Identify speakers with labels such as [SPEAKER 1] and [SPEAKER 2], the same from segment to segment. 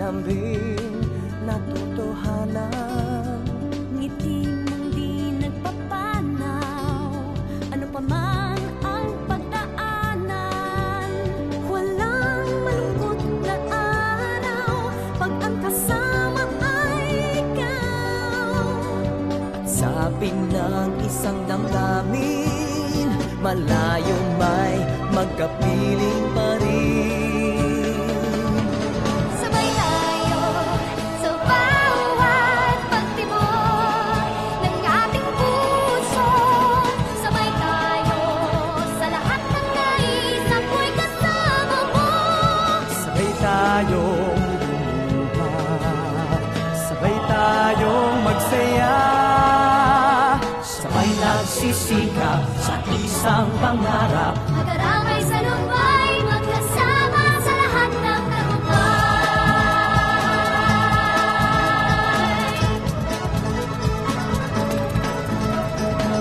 [SPEAKER 1] lambing na totohanan.
[SPEAKER 2] Ngiti mong di nagpapanaw, ano pa man ang pagdaanan. Walang malungkot na araw pag ang kasama ay ikaw.
[SPEAKER 1] Sabi ng isang damdamin, malayo may magkapiling pa rin.
[SPEAKER 2] Sabay tayo sa bawat pagtibok ng ating puso. Sabay tayo sa lahat ng nais, ako'y kasama mo.
[SPEAKER 1] Sabay tayong lumuha, sabay tayong magsaya, sabay nagsisikap sa isang pangarap.
[SPEAKER 2] Magkaramay sa lupay, magkasama sa lahat ng tagumpay.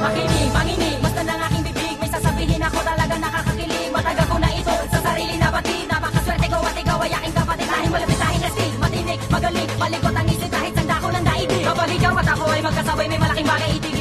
[SPEAKER 3] Makinig, manginig, basta ng aking bibig. May sasabihin ako talaga nakakakilig. Matagal ko na ito sa sarili na batid. Napakaswerte ko at ikaw ay aking kapatid. Lahing malapit, lahing astig, matinig, magaling, malikot ang isip kahit sanda ko ng daigdig. Kapag ikaw at ako ay magkasabay, may malaking bagay itig.